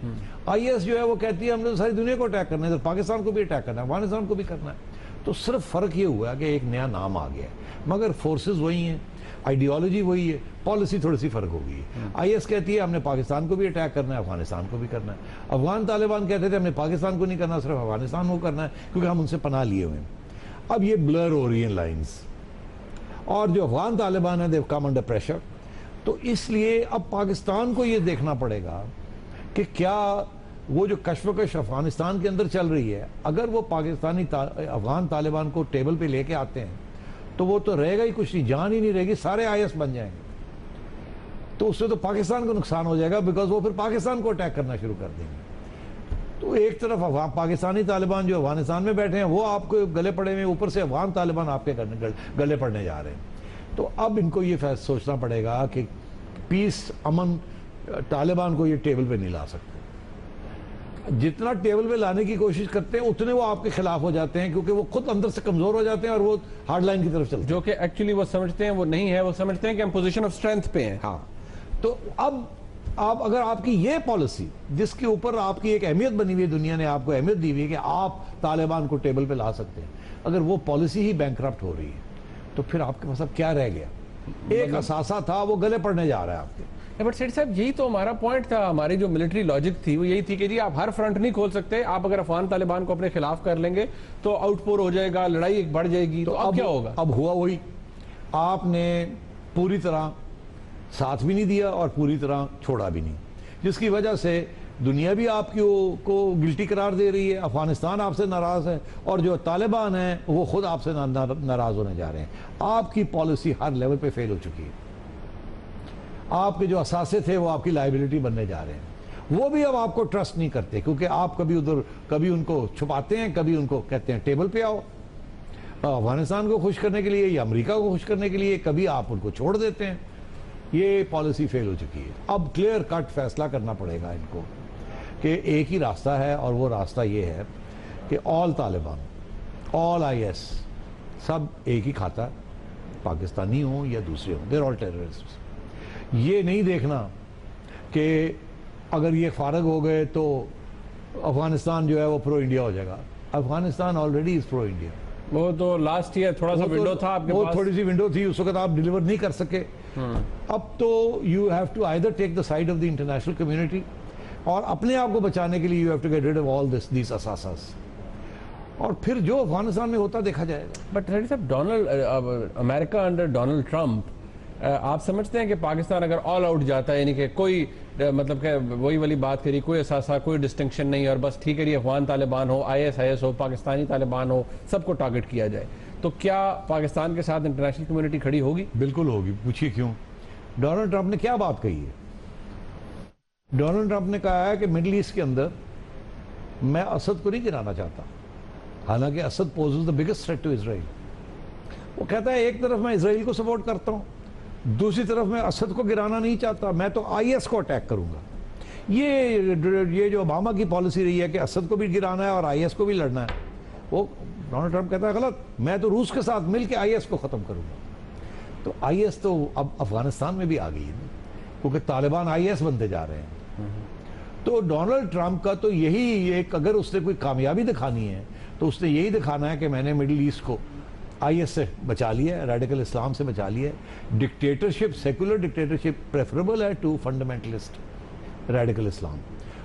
آئی ایس جو ہے وہ کہتی ہے ہم نے ساری دنیا کو اٹیک کرنا ہے، پاکستان کو بھی اٹیک کرنا ہے، افغانستان کو بھی کرنا ہے، تو صرف فرق یہ ہوا کہ ایک نیا نام آ گیا ہے، مگر فورسز وہی ہیں، آئیڈیالوجی وہی ہے، پالیسی تھوڑی سی فرق ہو گئی ہے۔ آئی ایس کہتی ہے ہم نے پاکستان کو بھی اٹیک کرنا ہے، افغانستان کو بھی کرنا ہے، افغان طالبان کہتے تھے ہم نے پاکستان کو نہیں کرنا، صرف افغانستان کو کرنا ہے کیونکہ ہم ان سے پناہ لیے ہوئے ہیں۔ اب یہ بلر ہو رہی ہیں لائنز، اور جو افغان طالبان ہیں they've come under pressure، تو اس لیے اب پاکستان کو یہ دیکھنا پڑے گا کہ کیا وہ جو کشمکش افغانستان کے اندر چل رہی ہے، اگر وہ پاکستانی افغان طالبان کو ٹیبل پہ لے کے آتے ہیں تو وہ تو رہے گا ہی کچھ نہیں، جان ہی نہیں رہے گی، سارے آئی ایس بن جائیں گے، تو اس سے تو پاکستان کو نقصان ہو جائے گا، بیکاز وہ پھر پاکستان کو اٹیک کرنا شروع کر دیں گے۔ تو ایک طرف پاکستانی طالبان جو افغانستان میں بیٹھے ہیں وہ آپ کو گلے پڑے ہوئے، اوپر سے افغان طالبان آپ کے گلے پڑنے جا رہے ہیں، تو اب ان کو یہ سوچنا پڑے گا کہ پیس، امن، طالبان کو یہ ٹیبل پہ نہیں لا سکتے، جتنا ٹیبل پہ لانے کی کوشش کرتے ہیں اتنے وہ آپ کے خلاف ہو جاتے ہیں، کیونکہ وہ خود اندر سے کمزور ہو جاتے ہیں اور وہ ہارڈ لائن کی طرف چلتے ہیں، جو کہ ایکچولی وہ سمجھتے ہیں وہ نہیں ہے، وہ سمجھتے ہیں کہ ہم پوزیشن آف اسٹرینتھ پہ ہیں۔ ہاں، تو اب اگر آپ کی یہ پالیسی جس کے اوپر آپ کی ایک اہمیت بنی ہوئی ہے، دنیا نے آپ کو اہمیت دی ہوئی ہے کہ آپ طالبان کو ٹیبل پہ لا سکتے ہیں، اگر وہ پالیسی ہی بینکرپٹ ہو رہی ہے تو پھر آپ کے پاس اب کیا رہ گیا؟ ایک اثاثہ تھا وہ گلے پڑنے جا رہا ہے آپ کے۔ بٹ سیٹھی صاحب یہی تو ہمارا پوائنٹ تھا، ہماری جو ملٹری لاجک تھی وہ یہی تھی کہ جی آپ ہر فرنٹ نہیں کھول سکتے، آپ اگر افغان طالبان کو اپنے خلاف کر لیں گے تو آؤٹ پور ہو جائے گا، لڑائی ایک بڑھ جائے گی، تو اب کیا ہوگا؟ اب ہوا وہی، آپ نے پوری طرح ساتھ بھی نہیں دیا اور پوری طرح چھوڑا بھی نہیں، جس کی وجہ سے دنیا بھی آپ کو گلٹی قرار دے رہی ہے، افغانستان آپ سے ناراض ہے، اور جو طالبان ہیں وہ خود آپ سے ناراض ہونے جا رہے ہیں۔ آپ کی پالیسی ہر لیول پہ فیل ہو چکی ہے۔ آپ کے جو اثاثے تھے وہ آپ کی لائبلٹی بننے جا رہے ہیں، وہ بھی اب آپ کو ٹرسٹ نہیں کرتے، کیونکہ آپ کبھی ان کو چھپاتے ہیں، کبھی ان کو کہتے ہیں ٹیبل پہ آؤ افغانستان کو خوش کرنے کے لیے یا امریکہ کو خوش کرنے کے لیے، کبھی آپ ان کو چھوڑ دیتے ہیں۔ یہ پالیسی فیل ہو چکی ہے۔ اب کلیئر کٹ فیصلہ کرنا پڑے گا ان کو کہ ایک ہی راستہ ہے، اور وہ راستہ یہ ہے کہ آل طالبان، آل آئی ایس، سب ایک ہی کھاتا، پاکستانی ہوں یا دوسرے ہوں، دیر آل ٹیررسٹ۔ یہ نہیں دیکھنا کہ اگر یہ فارغ ہو گئے تو افغانستان جو ہے وہ پرو انڈیا ہو جائے گا۔ Afghanistan already is pro India. وہ تو لاسٹ ایئر تھوڑا سا ونڈو تھا آپ کے پاس، وہ تھوڑی سی ونڈو تھی، اس وقت آپ ڈیلیور نہیں کر سکے۔ اب تو you have to either take the side of the international community, اور اپنے آپ کو بچانے کے لیے you have to get rid of all these اساساس، اور پھر جو افغانستان میں ہوتا دیکھا جائے گا۔ بٹ ریڈی صاحب، امریکہ انڈر ڈونلڈ ٹرمپ، آپ سمجھتے ہیں کہ پاکستان اگر آل آؤٹ جاتا ہے، یعنی کہ کوئی مطلب کہ وہی والی بات کری، کوئی اثاثہ، کوئی ڈسٹنکشن نہیں، اور بس ٹھیک ہے یہ افغان طالبان ہو، آئی ایس ہو، پاکستانی طالبان ہو، سب کو ٹارگٹ کیا جائے، تو کیا پاکستان کے ساتھ انٹرنیشنل کمیونٹی کھڑی ہوگی؟ بالکل ہوگی۔ پوچھیے کیوں؟ ڈونلڈ ٹرمپ نے کیا بات کہی ہے؟ ڈونلڈ ٹرمپ نے کہا ہے کہ مڈل ایسٹ کے اندر میں اسد کو نہیں گرانا چاہتا، حالانکہ Assad poses the biggest threat to Israel. وہ کہتا ہے ایک طرف میں اسرائیل کو سپورٹ کرتا ہوں، دوسری طرف میں اسد کو گرانا نہیں چاہتا، میں تو آئی ایس کو اٹیک کروں گا۔ یہ جو اوباما کی پالیسی رہی ہے کہ اسد کو بھی گرانا ہے اور آئی ایس کو بھی لڑنا ہے، وہ ڈونلڈ ٹرمپ کہتا ہے غلط، میں تو روس کے ساتھ مل کے آئی ایس کو ختم کروں گا۔ تو آئی ایس تو اب افغانستان میں بھی آ گئی ہے، کیونکہ طالبان آئی ایس بنتے جا رہے ہیں۔ تو ڈونلڈ ٹرمپ کا تو یہی ایک، اگر اس نے کوئی کامیابی دکھانی ہے تو اس نے یہی دکھانا ہے کہ میں نے مڈل ایسٹ کو آئی ایس سے بچا لیا ہے، ریڈیکل اسلام سے بچا لیا ہے۔ ڈکٹیٹرشپ، سیکولر ڈکٹیٹرشپ پریفریبل ہے ٹو فنڈامنٹلسٹ ریڈیکل اسلام،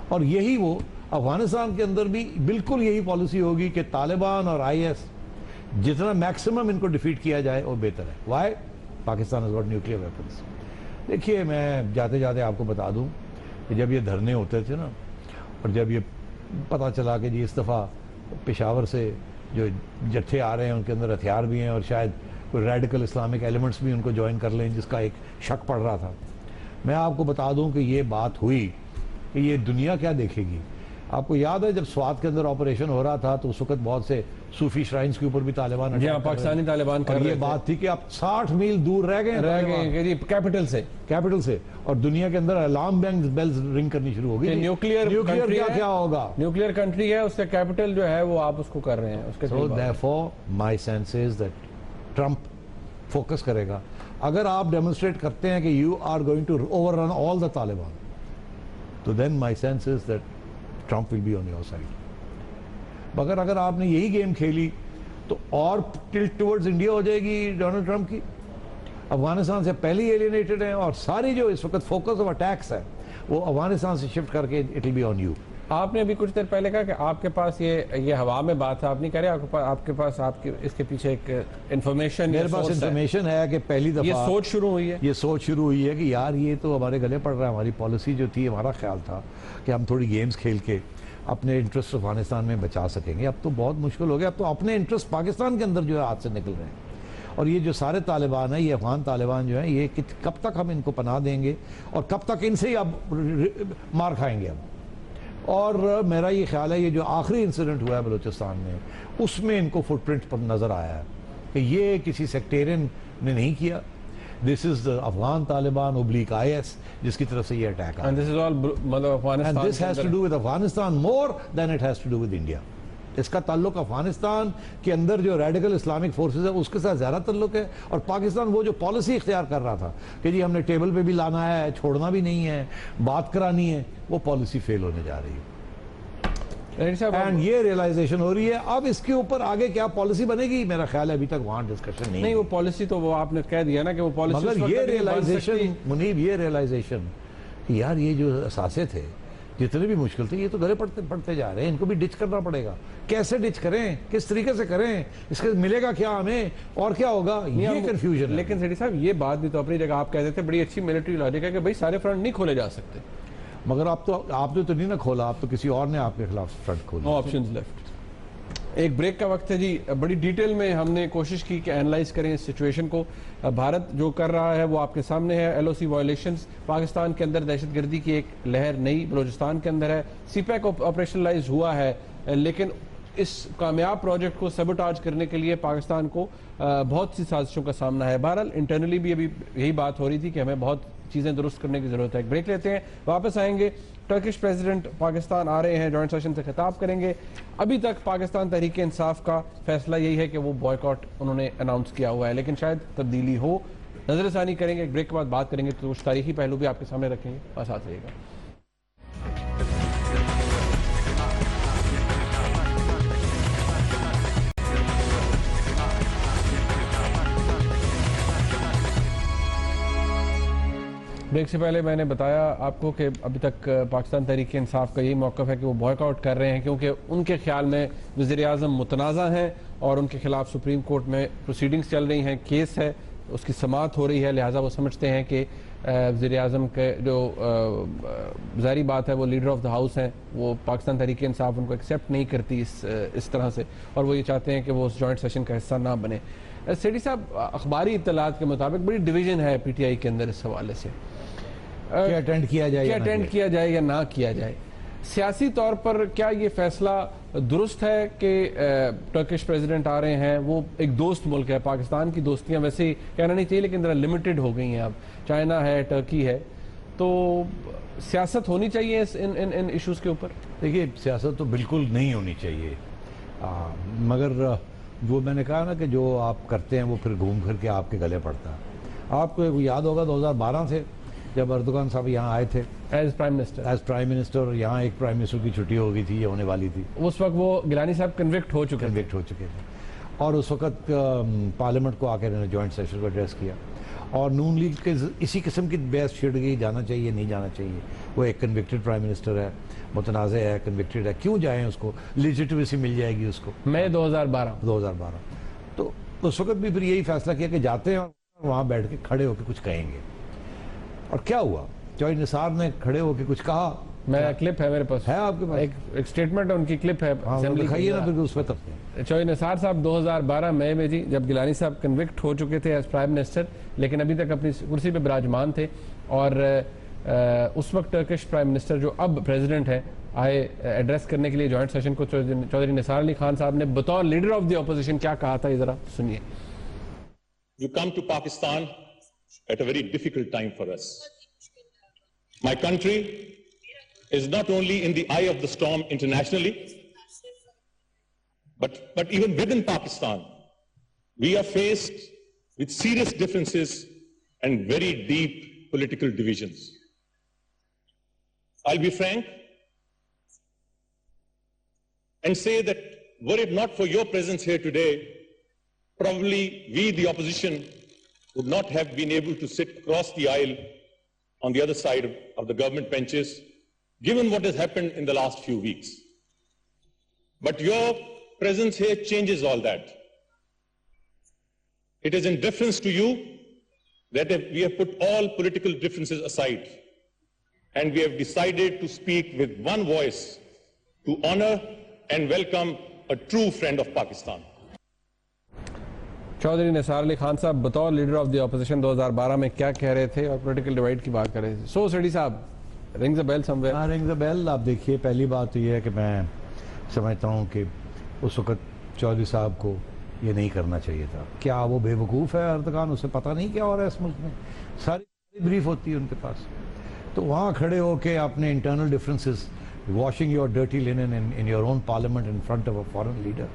اور یہی وہ افغانستان کے اندر بھی بالکل یہی پالیسی ہوگی کہ طالبان اور آئی ایس جتنا میکسیمم ان کو ڈیفیٹ کیا جائے وہ بہتر ہے۔ Why? Pakistan has got nuclear weapons۔ دیکھیے، میں جاتے جاتے آپ کو بتا دوں کہ جب یہ دھرنے ہوتے تھے نا، اور جب یہ پتہ چلا کہ جی اس دفعہ پشاور سے جو جتھے آ رہے ہیں ان کے اندر ہتھیار بھی ہیں اور شاید کوئی ریڈیکل اسلامک ایلیمنٹس بھی ان کو جوائن کر لیں، جس کا ایک شک پڑ رہا تھا، میں آپ کو بتا دوں کہ یہ بات ہوئی کہ یہ دنیا کیا دیکھے گی۔ آپ کو یاد ہے جب سوات کے اندر آپریشن ہو رہا تھا تو اس وقت بہت سے صوفی شرائنز کے اوپر بھی طالبان پاکستانی طالبان کر رہے تھے، یہ بات تھی کہ آپ 60 میل دور رہ گئے کیپٹل سے، اور دنیا کے اندر الارم بیلز رنگ کرنی شروع ہو گئی۔ نیوکلیئر کیا ہوگا؟ نیوکلیئر کنٹری ہے، اس کا کیپٹل جو ہے وہ آپ اس کو کر رہے ہیں، اس کے So therefore my sense is that Trump focus کرے گا۔ اگر آپ ڈیمونسٹریٹ کرتے ہیں کہ you are going to overrun all the Taliban، تو then my sense is that Trump will be on your side۔ مگر اگر آپ نے یہی گیم کھیلی تو اور ٹلٹ ٹورڈز انڈیا ہو جائے گی ڈونلڈ ٹرمپ کی۔ افغانستان سے پہلے ہی ایلینیٹڈ ہیں، اور ساری جو اس وقت فوکس آف اٹیکس ہے وہ افغانستان سے شفٹ کر کے it will be on you. آپ نے ابھی کچھ دیر پہلے کہا کہ آپ کے پاس یہ ہوا میں بات ہے، آپ نہیں کہہ رہے، آپ کے پاس اس کے پیچھے ایک انفارمیشن، میرے پاس انفارمیشن ہے کہ پہلی دفعہ یہ سوچ شروع ہوئی ہے کہ یار یہ تو ہمارے گلے پڑ رہا ہے۔ ہماری پالیسی جو تھی، ہمارا خیال تھا کہ ہم تھوڑی گیمز کھیل کے اپنے انٹرسٹ افغانستان میں بچا سکیں گے، اب تو بہت مشکل ہو گیا، اب تو اپنے انٹرسٹ پاکستان کے اندر جو ہے ہاتھ سے نکل رہے ہیں۔ اور یہ جو سارے طالبان ہیں، یہ افغان طالبان جو ہیں، یہ کب تک ہم ان کو پناہ دیں گے اور کب تک ان سے ہی اب مار کھائیں گے اب؟ اور میرا یہ خیال ہے یہ جو آخری انسیڈنٹ ہوا ہے بلوچستان میں، اس میں ان کو فٹ پرنٹ پر نظر آیا ہے کہ یہ کسی سیکٹیرین نے نہیں کیا، دس از دا افغان طالبان oblique IS جس کی طرف سے یہ اٹیک آیا۔ And this is all And this has to do with Afghanistan more than it has to do with India۔ اس کا تعلق افغانستان کے اندر جو ریڈیکل اسلامک فورسز ہے اس کے ساتھ زیادہ تعلق ہے، اور پاکستان وہ جو پالیسی اختیار کر رہا تھا کہ جی ہم نے ٹیبل پہ بھی لانا ہے، چھوڑنا بھی نہیں ہے، بات کرانی ہے، وہ پالیسی فیل ہونے جا رہی ہے۔ اینڈ یہ ریلائزیشن ہو رہی ہے۔ اب اس کے اوپر آگے کیا پالیسی بنے گی، میرا خیال ہے ابھی تک وہاں ڈسکشن نہیں۔ وہ پالیسی تو وہ آپ نے کہہ دیا نا کہ وہ پالیسی، مگر یہ ریلائزیشن منیب، یہ ریلائزیشن کہ یار یہ جو اثاثے تھے جتنے بھی مشکل تھے، یہ تو گلے پڑتے جا رہے ہیں، ان کو بھی ڈچ کرنا پڑے گا۔ کیسے ڈچ کریں، کس طریقے سے کریں، اس کے ملے گا کیا ہمیں اور کیا ہوگا، یہ کنفیوژن ہے۔ لیکن سیٹھی صاحب یہ بات بھی تو اپنی جگہ آپ کہتے تھے، بڑی اچھی ملٹری لاجک ہے کہ بھائی سارے فرنٹ نہیں کھولے جا سکتے، مگر آپ نے تو نہیں نہ کھولا، آپ تو کسی اور نے آپ کے خلاف فرنٹ کھولا۔ نو آپشنز لیفٹ۔ ایک بریک کا وقت ہے جی. بڑی ڈیٹیل میں ہم نے کوشش کی کہ اینالائز کریں اس سچویشن کو. بھارت جو کر رہا ہے وہ آپ کے سامنے ہے. ایل او سی وائلیشنز پاکستان کے اندر دہشت گردی کی ایک لہر نئی بلوچستان کے اندر ہے. سی پیک آپریشنلائز ہوا ہے لیکن اس کامیاب پروجیکٹ کو سیبوٹاج کرنے کے لیے پاکستان کو بہت سی سازشوں کا سامنا ہے. بہرحال انٹرنلی بھی ابھی یہی بات ہو رہی تھی کہ ہمیں بہت چیزیں درست کرنے کی ضرورت ہے. ایک بریک لیتے ہیں, واپس آئیں گے. ٹرکش پریزیڈنٹ پاکستان آ رہے ہیں, جوائنٹ سیشن سے خطاب کریں گے. ابھی تک پاکستان تحریک انصاف کا فیصلہ یہی ہے کہ وہ بوائیکاٹ انہوں نے اناؤنس کیا ہوا ہے, لیکن شاید تبدیلی ہو. نظر ثانی کریں گے, ایک بریک کے بعد بات کریں گے تو کچھ تاریخی پہلو بھی آپ کے سامنے رکھیں گے. بس ساتھ رہیے گا. بریک سے پہلے میں نے بتایا آپ کو کہ ابھی تک پاکستان تحریک انصاف کا یہی موقف ہے کہ وہ بوائیک آؤٹ کر رہے ہیں کیونکہ ان کے خیال میں وزیر اعظم متنازع ہیں اور ان کے خلاف سپریم کورٹ میں پروسیڈنگز چل رہی ہیں, کیس ہے, اس کی سماعت ہو رہی ہے. لہٰذا وہ سمجھتے ہیں کہ وزیر اعظم کے جو ظاہری بات ہے وہ لیڈر آف دا ہاؤس ہیں, وہ پاکستان تحریک انصاف ان کو ایکسیپٹ نہیں کرتی اس طرح سے, اور وہ یہ چاہتے ہیں کہ وہ اس جوائنٹ سیشن کا حصہ نہ بنے. سیٹھی صاحب, اخباری اطلاعات کے مطابق بڑی ڈویژن ہے پی ٹی آئی کے اندر اس حوالے سے کہ اٹینڈ کیا جائے یا نہ کیا جائے. سیاسی طور پر کیا یہ فیصلہ درست ہے کہ ٹرکش پریزیڈنٹ آ رہے ہیں؟ وہ ایک دوست ملک ہے, پاکستان کی دوستیاں ویسے ہی کہنا نہیں چاہیے لیکن ذرا لمیٹڈ ہو گئی ہیں اب. چائنا ہے, ٹرکی ہے, تو سیاست ہونی چاہیے ان ایشوز کے اوپر. دیکھیے, سیاست تو بالکل نہیں ہونی چاہیے, مگر جو میں نے کہا نا کہ جو آپ کرتے ہیں وہ پھر گھوم پھر کے آپ کے گلے پڑتا ہے. آپ کو یاد ہوگا 2012 سے جب اردوغان صاحب یہاں آئے تھے ایز پرائم منسٹر, یہاں ایک پرائم منسٹر کی چھٹی ہو گئی تھی, یہ ہونے والی تھی. اس وقت وہ گیلانی صاحب کنوکٹ ہو چکے تھے اور اس وقت پارلیمنٹ کو آ کے انہوں نے جوائنٹ سیشن کو ایڈریس کیا اور نون لیگ کے اسی قسم کی بحث چھڑ گئی, جانا چاہیے نہیں جانا چاہیے. وہ ایک کنوکٹڈ پرائم منسٹر ہے, متنازع ہے, کنوکٹڈ ہے, کیوں جائیں, اس کو لیجیٹمیسی مل جائے گی اس کو. مئی 2012 تو اس وقت بھی پھر یہی فیصلہ کیا کہ جاتے ہیں اور وہاں بیٹھ کے کھڑے ہو کے کچھ کہیں گے. اور کیا ہوا, چوہدری نثار نے کھڑے ہو کے کچھ کہا. میں کلپ ہے میرے پاس, ہے آپ کے پاس ایک سٹیٹمنٹ ہے, ان کی کلپ ہے, دکھائیے نا پھر اس پہ. چوہدری نثار صاحب 2012 مئی میں جی, جب گیلانی صاحب کنوکٹ ہو چکے تھے ایز پرائم منسٹر لیکن ابھی تک اپنی کرسی پہ براجمان تھے, اور اس وقت ٹرکش پرائم منسٹر جو اب پریزیڈنٹ ہے آئے ایڈریس کرنے کے لیے جوائنٹ سیشن کو. چوہدری نثار علی خان صاحب نے بطور لیڈر آف دی اپوزیشن کیا کہا تھا, یہ ذرا سنیے. You come to Pakistan at a very difficult time for us. My country is not only in the eye of the storm internationally, but even within Pakistan, we are faced with serious differences and very deep political divisions. I'll be frank and say that were it not for your presence here today, probably we, the opposition, would not have been able to sit across the aisle on the other side of the government benches, given what has happened in the last few weeks. But your presence here changes all that. It is in deference to you that we have put all political differences aside, and we have decided to speak with one voice to honor and welcome a true friend of Pakistan. Chaudhry Nisar Ali Khan صاحب بطور leader of the opposition 2012 میں کیا کہہ رہے تھے اور political divide کی بات کر رہے تھے. سو سیٹھی صاحب, rings a bell somewhere. Rings a bell. آپ دیکھیے, پہلی بات تو یہ ہے کہ میں سمجھتا ہوں کہ اس وقت چوہدری صاحب کو یہ نہیں کرنا چاہیے تھا. کیا وہ بے وقوف ہے اردوغان, اسے پتہ نہیں کیا ہو رہا ہے اس ملک میں؟ ساری بریف ہوتی ہے ان کے پاس. تو وہاں کھڑے ہو کے اپنے internal differences, washing your dirty linen in your own parliament in front of a foreign leader,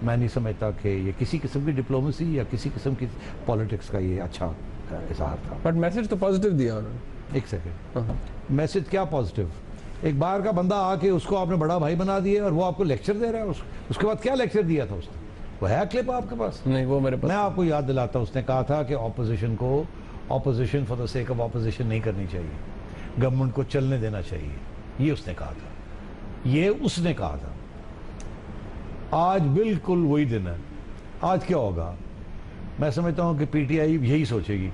میں نہیں سمجھتا کہ یہ کسی قسم کی ڈپلومیسی یا کسی قسم کی پالیٹکس کا یہ اچھا اظہار تھا. بٹ میسج تو پازیٹیو دیا انہوں نے. ایک سیکنڈ, میسج کیا پازیٹیو؟ ایک باہر کا بندہ آ کے اس کو آپ نے بڑا بھائی بنا دیا اور وہ آپ کو لیکچر دے رہا ہے. اس کے بعد کیا لیکچر دیا تھا اس نے؟ وہ ہے کلپ آپ کے پاس؟ نہیں, وہ میرے پاس. میں آپ کو یاد دلاتا ہوں, اس نے کہا تھا کہ اپوزیشن کو opposition for the sake of opposition نہیں کرنی چاہیے, گورنمنٹ کو چلنے دینا چاہیے. یہ اس نے کہا تھا, یہ اس نے کہا تھا. آج بالکل وہی دن ہے. آج کیا ہوگا؟ میں سمجھتا ہوں کہ پی ٹی آئی یہی سوچے گی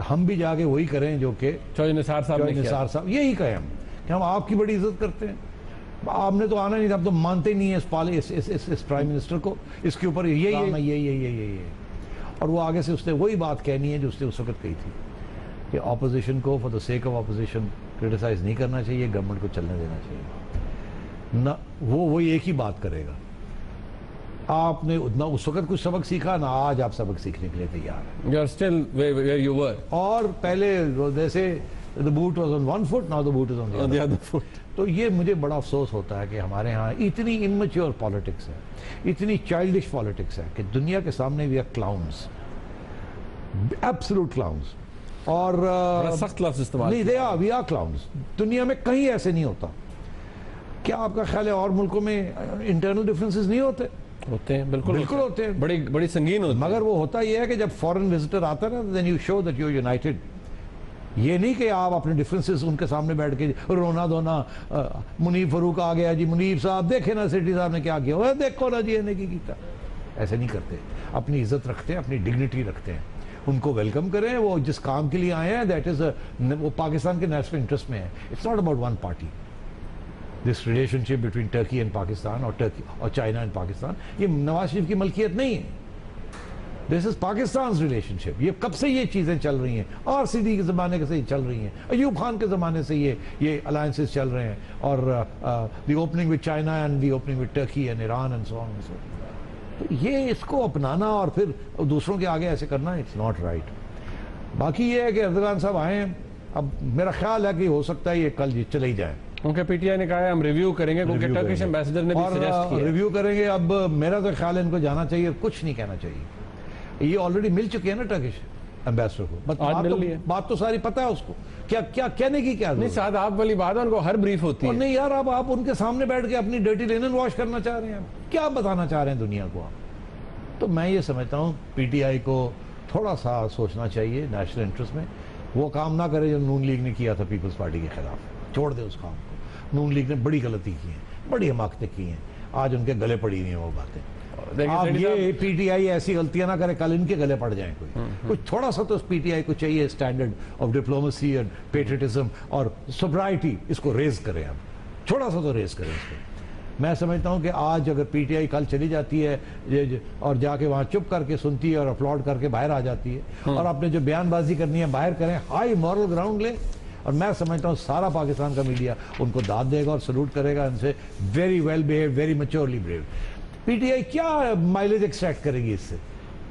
ہم بھی جا کے وہی کریں جو کہ چوہدری نثار صاحب یہی کہیں ہم کہ ہم آپ کی بڑی عزت کرتے ہیں, آپ نے تو آنا نہیں تھا, آپ تو مانتے نہیں ہیں اس پرائم منسٹر کو, اس کے اوپر یہی اور وہ آگے سے اس نے وہی بات کہنی ہے جو اس نے اس وقت کہی تھی کہ اپوزیشن کو for the sake of opposition criticize نہیں کرنا چاہیے, گورنمنٹ کو چلنے دینا چاہیے نہ, وہ ایک ہی بات کرے گا. آپ نے اتنا اس وقت کچھ سبق سیکھا نہ آج آپ سبق سیکھنے کے لیے تیار ہیں. You are still where you were. اور پہلے جیسے the boot was on one foot, now the boot is on the other foot. تو یہ مجھے بڑا افسوس ہوتا ہے کہ ہمارے ہاں اتنی immature politics ہے, اتنی childish politics ہے کہ دنیا کے سامنے we are clowns, absolute clowns. اور بڑا سخت لفظ استعمال نہیں, we are clowns. دنیا میں کہیں ایسے نہیں ہوتا. کیا آپ کا خیال ہے اور ملکوں میں انٹرنل ڈفرینسز نہیں ہوتے؟ ہوتے ہیں, بالکل ہوتے ہیں, بڑی سنگین ہوتی ہے. مگر وہ ہوتا یہ ہے کہ جب فورن وزٹر آتا ہے نا, then you show that you're united. یہ نہیں کہ آپ اپنے ڈفرینسز ان کے سامنے بیٹھ کے رونا دھونا, منیب فاروق آ گیا جی, منیب صاحب دیکھیں نا سیٹھی صاحب نے کیا کیا, دیکھو نا جی نے کی کیتا. ایسے نہیں کرتے, اپنی عزت رکھتے ہیں, اپنی ڈگنیٹی رکھتے ہیں. ان کو ویلکم کریں, وہ جس کام کے لیے آئے ہیں دیٹ از وہ پاکستان کے نیشنل انٹرسٹ میں ہے. It's not about one party. This relationship between Turkey and Pakistan اور چائنا اینڈ پاکستان, یہ نواز شریف کی ملکیت نہیں ہے. دس از پاکستانز ریلیشن شپ. یہ کب سے یہ چیزیں چل رہی ہیں, RCD کے زمانے سے یہ چل رہی ہیں, ایوب خان کے زمانے سے یہ الائنسز چل رہے ہیں, اور the opening with China and the opening with Turkey and Iran and so on. تو یہ اس کو اپنانا اور پھر دوسروں کے آگے ایسے کرنا, اٹس ناٹ رائٹ. باقی یہ ہے کہ اردگان صاحب آئے ہیں, اب میرا خیال ہے کہ ہو سکتا ہے یہ کل چلے ہی جائیں. کیونکہ پی ٹی آئی نے کہا ہے ہم ریویو کریں گے, کیونکہ ٹرکش ایمبیسڈر نے بھی سجیسٹ کیا ریویو کریں گے. اب میرا تو خیال ہے ان کو جانا چاہیے, کچھ نہیں کہنا چاہیے. یہ آلریڈی مل چکی ہے نا ٹرکش ایمبیسڈر کو, بات تو ساری پتہ ہے اس کو, کیا کہنے کی کیا نہیں. ساتھ آپ والی بات ہے, ان کو ہر بریف ہوتی ہے. نہیں یار, اب آپ ان کے سامنے بیٹھ کے اپنی ڈرٹی لینن واش کرنا چاہ رہے ہیں, کیا بتانا چاہ رہے ہیں دنیا کو آپ. تو میں یہ سمجھتا ہوں پی ٹی آئی کو تھوڑا سا سوچنا چاہیے نیشنل انٹرسٹ میں. وہ کام نہ کرے جو نون لیگ نے کیا تھا پیپلز پارٹی کے خلاف, چھوڑ دے اس کام کو. نون لیگ نے بڑی غلطی کی ہیں, بڑی حماقتیں کی ہیں, آج ان کے گلے پڑی ہوئی ہیں وہ باتیں. آپ یہ پی ٹی آئی ایسی غلطیاں نہ کرے کل ان کے گلے پڑ جائیں. کچھ تھوڑا سا تو پی ٹی آئی کو چاہیے standard of diplomacy and patriotism اور سوبرائٹی, اس کو ریز کریں. اب تھوڑا سا تو ریز کریں اس کو. میں سمجھتا ہوں کہ آج اگر پی ٹی آئی کل چلی جاتی ہے اور جا کے وہاں چپ کر کے سنتی ہے اور اپلوڈ کر کے باہر آ جاتی ہے, اور اپنے جو بیان بازی کرنی ہے باہر کریں, ہائی مورل گراؤنڈ لیں, اور میں سمجھتا ہوں سارا پاکستان کا میڈیا ان کو داد دے گا اور سلوٹ کرے گا. ان سے very well behave, very maturely brave. P T I کیا مائلیج ایکسٹریکٹ کرے گی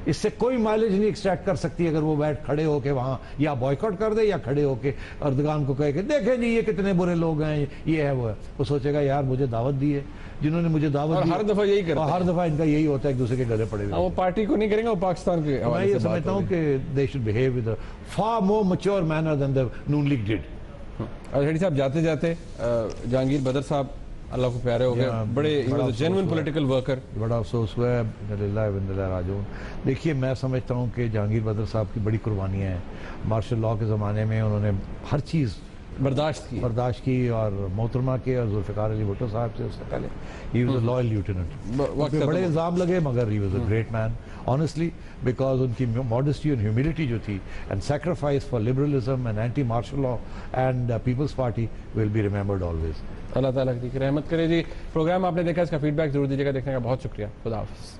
اس سے کوئی مائلیج نہیں ایکسٹریکٹ کر سکتی اگر وہ بیٹھ کھڑے ہو کے وہاں یا بائیکاٹ کر دے یا کھڑے ہو کے اردگان کو کہے کہ دیکھیں جی یہ کتنے برے لوگ ہیں, یہ ہے وہ ہے. وہ سوچے گا یار مجھے دعوت دی ہے, جنہوں نے مجھے دعوت دی, ہر دفعہ یہی کرتے ہیں, ہر دفعہ ان کا یہی ہوتا ہے ایک دوسرے کے گلے پڑے ہوئے. وہ پارٹی کو نہیں کریں گے, وہ پاکستان کے میں یہ سمجھتا ہوں کہ they should behave with a far more mature manner than the Noon League did. ہیڈی صاحب جاتے جاتے جہانگیر بدر صاحب اللہ کو پیارے ہو گئے, بڑے جینوئن پولیٹیکل ورکر. بڑا افسوس ہوا ہے. دیکھیے میں سمجھتا ہوں کہ جہانگیر بدر صاحب کی بڑی قربانیاں ہیں. مارشل لاء کے زمانے میں انہوں نے ہر چیز برداشت کی, اور محترمہ کے اور ذوالفقار علی بھٹو صاحب سے اس سے پہلے he was a loyal lieutenant. بڑے الزام لگے مگر he was a great man honestly, because ان کی modesty and humility جو تھی and sacrifice for liberalism and anti-martial law and people's party will be remembered always. اللہ تعالیٰ کی رحمت کرے. جی پروگرام آپ نے دیکھا, اس کا فیڈ بیک ضرور دیجیے گا. دیکھنے کا بہت شکریہ. خدا حافظ.